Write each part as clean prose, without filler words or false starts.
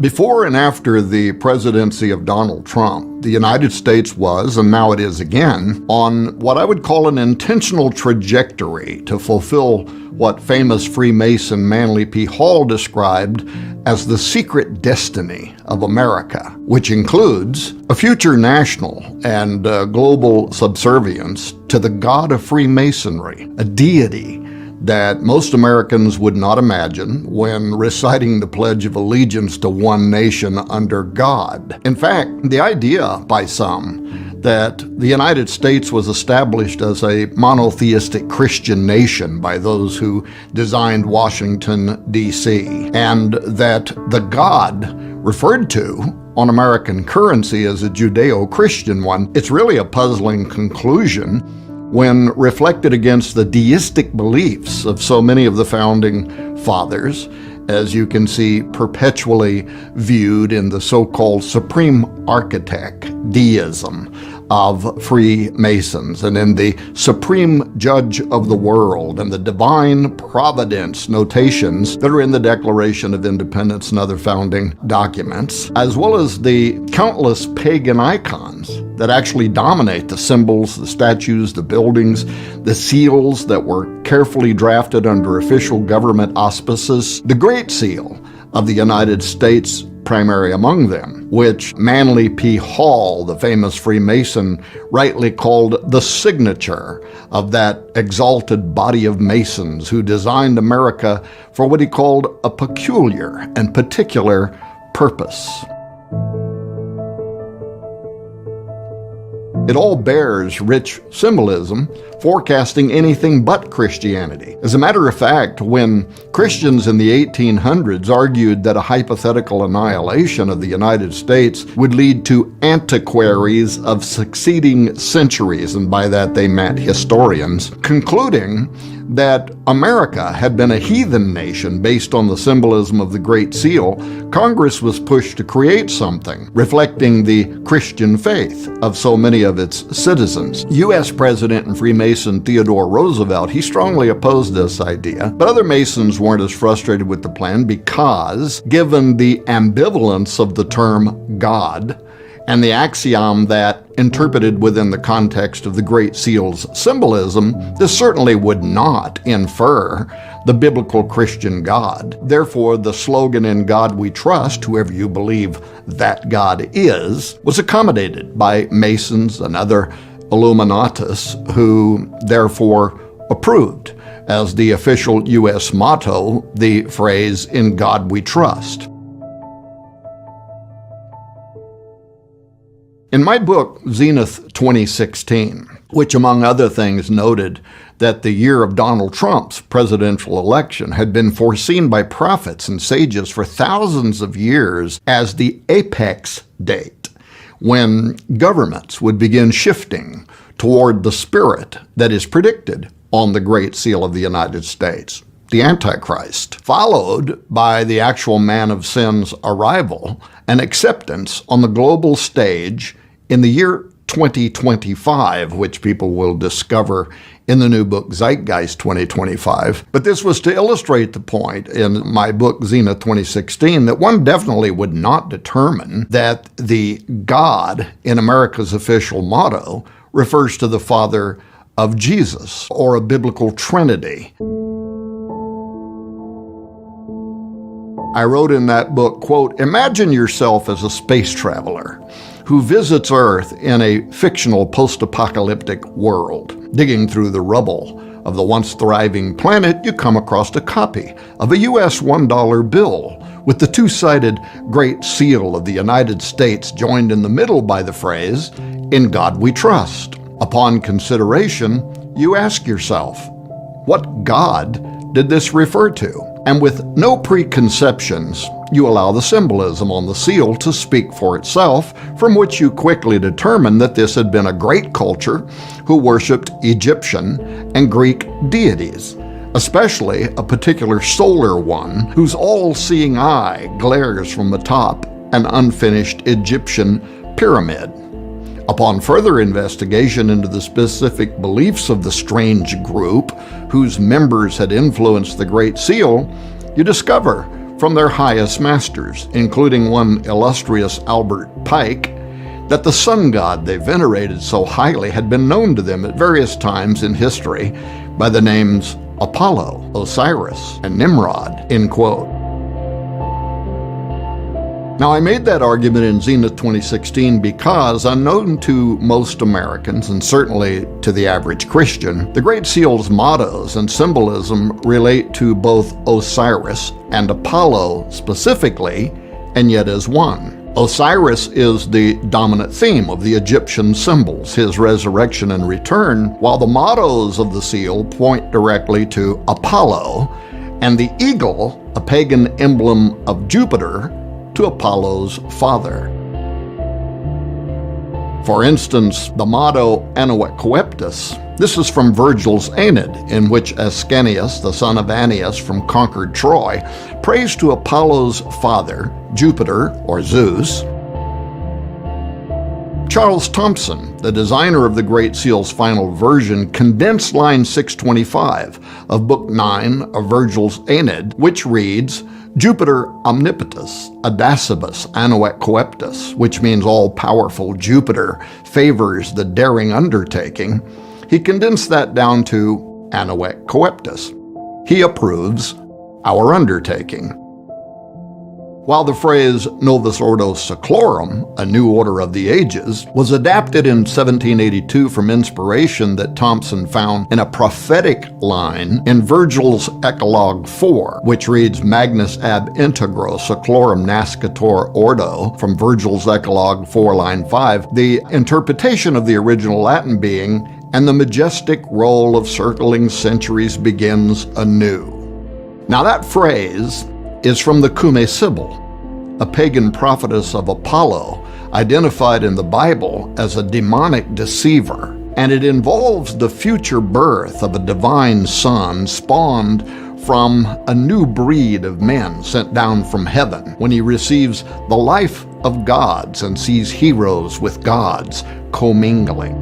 Before and after the presidency of Donald Trump, the United States was, and now it is again, on what I would call an intentional trajectory to fulfill what famous Freemason Manly P. Hall described as the secret destiny of America, which includes a future national and global subservience to the God of Freemasonry, a deity that most Americans would not imagine when reciting the Pledge of Allegiance to one nation under God. In fact, the idea by some that the United States was established as a monotheistic Christian nation by those who designed Washington, D.C., and that the God referred to on American currency as a Judeo-Christian one, it's really a puzzling conclusion when reflected against the deistic beliefs of so many of the founding fathers, as you can see perpetually viewed in the so-called supreme architect deism of Freemasons, and in the supreme judge of the world and the divine providence notations that are in the Declaration of Independence and other founding documents, as well as the countless pagan icons that actually dominate the symbols, the statues, the buildings, the seals that were carefully drafted under official government auspices. The Great Seal of the United States primary among them, which Manly P. Hall, the famous Freemason, rightly called the signature of that exalted body of Masons who designed America for what he called a peculiar and particular purpose. It all bears rich symbolism, forecasting anything but Christianity. As a matter of fact, when Christians in the 1800s argued that a hypothetical annihilation of the United States would lead to antiquaries of succeeding centuries, and by that they meant historians, concluding that America had been a heathen nation based on the symbolism of the Great Seal, Congress was pushed to create something reflecting the Christian faith of so many of its citizens. U.S. President and Freemason Theodore Roosevelt, he strongly opposed this idea, but other Masons weren't as frustrated with the plan because, given the ambivalence of the term God, and the axiom that, interpreted within the context of the Great Seal's symbolism, this certainly would not infer the biblical Christian God. Therefore, the slogan "In God We Trust," whoever you believe that God is, was accommodated by Masons and other Illuminatus, who therefore approved as the official U.S. motto the phrase "In God We Trust." In my book, Zenith 2016, which among other things noted that the year of Donald Trump's presidential election had been foreseen by prophets and sages for thousands of years as the apex date, when governments would begin shifting toward the spirit that is predicted on the Great Seal of the United States, the Antichrist, followed by the actual man of sin's arrival and acceptance on the global stage in the year 2025, which people will discover in the new book Zeitgeist 2025. But this was to illustrate the point in my book Zenith 2016 that one definitely would not determine that the God in America's official motto refers to the Father of Jesus or a biblical Trinity. I wrote in that book, quote, "Imagine yourself as a space traveler who visits Earth in a fictional post-apocalyptic world. Digging through the rubble of the once thriving planet, you come across a copy of a U.S. $1 bill with the two-sided Great Seal of the United States joined in the middle by the phrase, 'In God We Trust.' Upon consideration, you ask yourself, what God did this refer to? And with no preconceptions, you allow the symbolism on the seal to speak for itself, from which you quickly determine that this had been a great culture who worshipped Egyptian and Greek deities, especially a particular solar one whose all-seeing eye glares from atop an unfinished Egyptian pyramid. Upon further investigation into the specific beliefs of the strange group whose members had influenced the Great Seal, you discover from their highest masters, including one illustrious Albert Pike, that the sun god they venerated so highly had been known to them at various times in history by the names Apollo, Osiris, and Nimrod, end quote. Now, I made that argument in Zenith 2016 because, unknown to most Americans, and certainly to the average Christian, the Great Seal's mottos and symbolism relate to both Osiris and Apollo specifically, and yet as one. Osiris is the dominant theme of the Egyptian symbols, his resurrection and return, while the mottos of the seal point directly to Apollo, and the eagle, a pagan emblem of Jupiter, to Apollo's father. For instance, the motto Annuet Coeptus, this is from Virgil's Aeneid, in which Ascanius, the son of Annius from conquered Troy, prays to Apollo's father, Jupiter or Zeus. Charles Thompson, the designer of the Great Seal's final version, condensed line 625 of Book 9 of Virgil's Aeneid, which reads, Jupiter omnipotus, Audacibus annuet coeptus, which means all-powerful Jupiter favors the daring undertaking. He condensed that down to annuet coeptus. He approves our undertaking. While the phrase Novus Ordo Seclorum, a new order of the ages, was adapted in 1782 from inspiration that Thompson found in a prophetic line in Virgil's Eclogue 4, which reads Magnus ab integro seclorum nascitur ordo, from Virgil's Eclogue 4, line 5, the interpretation of the original Latin being, and the majestic roll of circling centuries begins anew. Now that phrase is from the Cumae Sibyl, a pagan prophetess of Apollo, identified in the Bible as a demonic deceiver, and it involves the future birth of a divine son spawned from a new breed of men sent down from heaven when he receives the life of gods and sees heroes with gods commingling.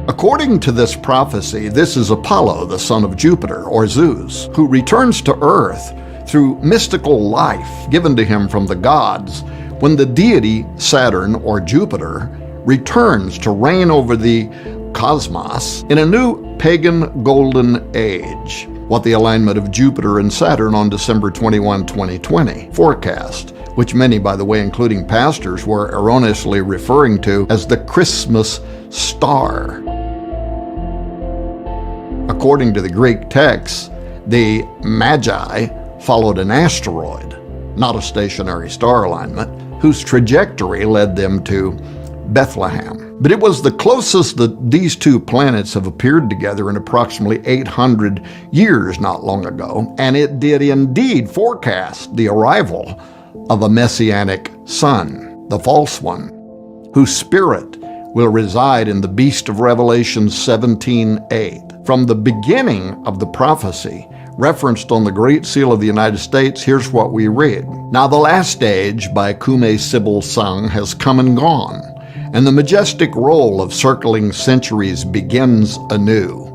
According to this prophecy, this is Apollo, the son of Jupiter, or Zeus, who returns to Earth through mystical life given to him from the gods when the deity Saturn or Jupiter returns to reign over the cosmos in a new pagan golden age, what the alignment of Jupiter and Saturn on December 21, 2020 forecast, which many, by the way, including pastors, were erroneously referring to as the Christmas star. According to the Greek texts, the Magi followed an asteroid, not a stationary star alignment, whose trajectory led them to Bethlehem. But it was the closest that these two planets have appeared together in approximately 800 years not long ago, and it did indeed forecast the arrival of a messianic son, the false one, whose spirit will reside in the beast of Revelation 17:8. From the beginning of the prophecy, referenced on the Great Seal of the United States, here's what we read. Now the last age by Cumae Sibyl sung has come and gone, and the majestic roll of circling centuries begins anew.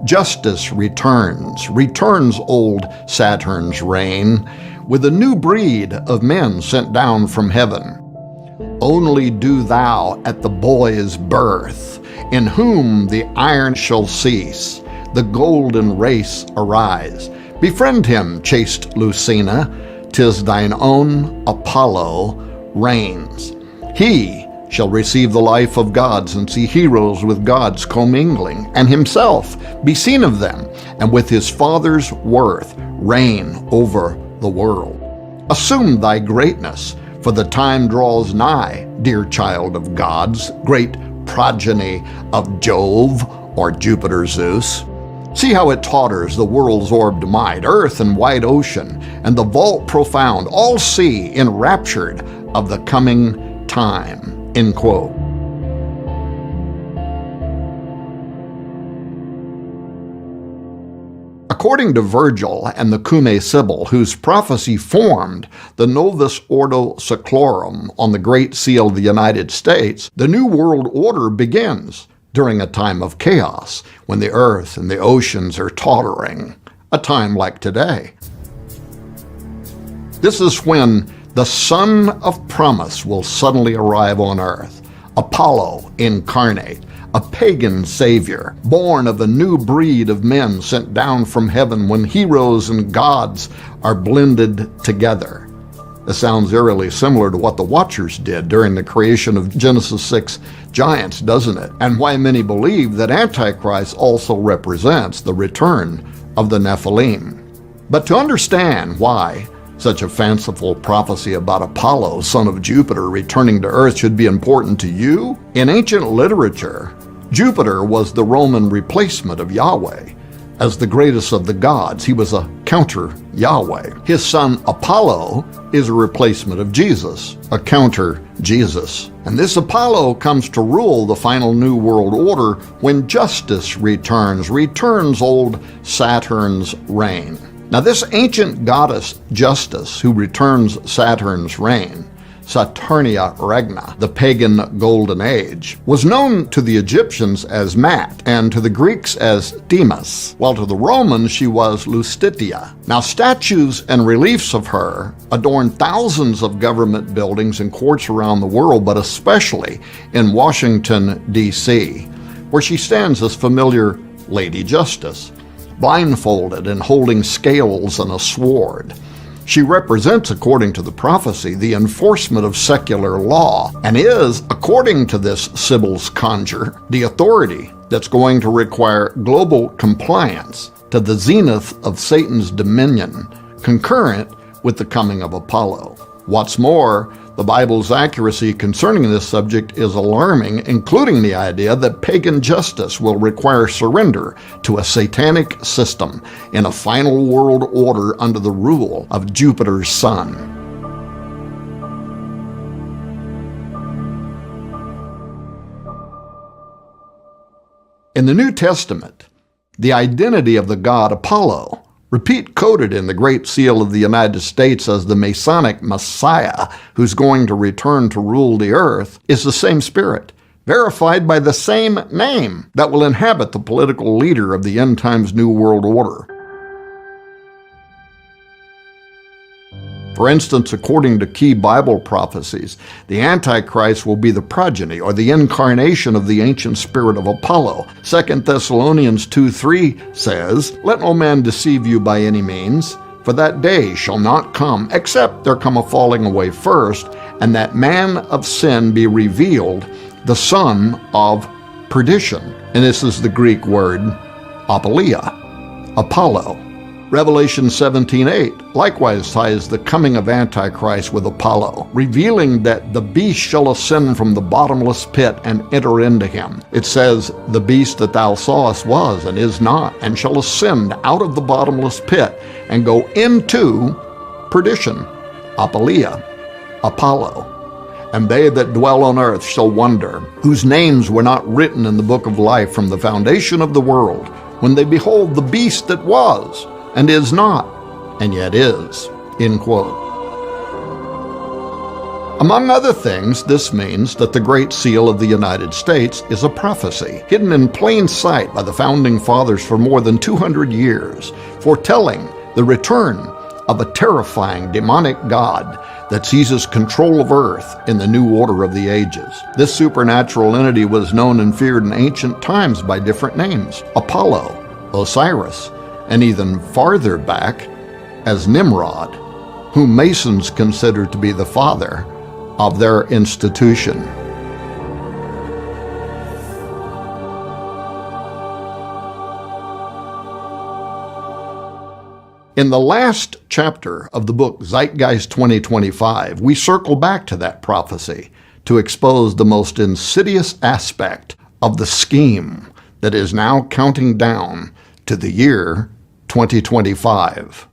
Justice returns old Saturn's reign, with a new breed of men sent down from heaven. Only do thou at the boy's birth, in whom the iron shall cease, the golden race arise. Befriend him, chaste Lucina, 'tis thine own Apollo reigns. He shall receive the life of gods and see heroes with gods commingling, and himself be seen of them, and with his father's worth reign over the world. Assume thy greatness, for the time draws nigh, dear child of gods, great progeny of Jove or Jupiter Zeus. See how it totters the world's orbed might, earth and wide ocean, and the vault profound, all see enraptured of the coming time. End quote. According to Virgil and the Cumae Sibyl, whose prophecy formed the Novus Ordo Seclorum on the Great Seal of the United States, the New World Order begins during a time of chaos, when the earth and the oceans are tottering, a time like today. This is when the Son of Promise will suddenly arrive on earth, Apollo incarnate, a pagan savior, born of a new breed of men sent down from heaven when heroes and gods are blended together. This sounds eerily similar to what the Watchers did during the creation of Genesis 6 giants, doesn't it? And why many believe that Antichrist also represents the return of the Nephilim. But to understand why such a fanciful prophecy about Apollo, son of Jupiter, returning to Earth should be important to you, in ancient literature, Jupiter was the Roman replacement of Yahweh. As the greatest of the gods, he was a counter-Yahweh. His son Apollo is a replacement of Jesus, a counter-Jesus. And this Apollo comes to rule the final New World Order when justice returns old Saturn's reign. Now this ancient goddess Justice, who returns Saturn's reign, Saturnia Regna, the pagan Golden Age, was known to the Egyptians as Mat and to the Greeks as Demas, while to the Romans she was Lustitia. Now statues and reliefs of her adorn thousands of government buildings and courts around the world, but especially in Washington, D.C., where she stands as familiar Lady Justice, blindfolded and holding scales and a sword. She represents, according to the prophecy, the enforcement of secular law and is, according to this Sibyl's conjure, the authority that's going to require global compliance to the zenith of Satan's dominion, concurrent with the coming of Apollo. What's more, the Bible's accuracy concerning this subject is alarming, including the idea that pagan justice will require surrender to a satanic system in a final world order under the rule of Jupiter's son. In the New Testament, the identity of the god Apollo, coded in the Great Seal of the United States as the Masonic Messiah who's going to return to rule the earth, is the same spirit, verified by the same name that will inhabit the political leader of the end times New World Order. For instance, according to key Bible prophecies, the Antichrist will be the progeny or the incarnation of the ancient spirit of Apollo. 2 Thessalonians 2:3 says, "Let no man deceive you by any means, for that day shall not come, except there come a falling away first, and that man of sin be revealed, the son of perdition." And this is the Greek word apoleia, Apollo. Revelation 17:8 likewise ties the coming of Antichrist with Apollo, revealing that the beast shall ascend from the bottomless pit and enter into him. It says, "The beast that thou sawest was and is not, and shall ascend out of the bottomless pit and go into perdition," apoleia, Apollo. "And they that dwell on earth shall wonder, whose names were not written in the book of life from the foundation of the world, when they behold the beast that was, and is not, and yet is." End quote. Among other things, this means that the Great Seal of the United States is a prophecy, hidden in plain sight by the Founding Fathers for more than 200 years, foretelling the return of a terrifying demonic god that seizes control of Earth in the new order of the ages. This supernatural entity was known and feared in ancient times by different names: Apollo, Osiris, and even farther back as Nimrod, whom Masons consider to be the father of their institution. In the last chapter of the book Zeitgeist 2025, we circle back to that prophecy to expose the most insidious aspect of the scheme that is now counting down to the year 2025.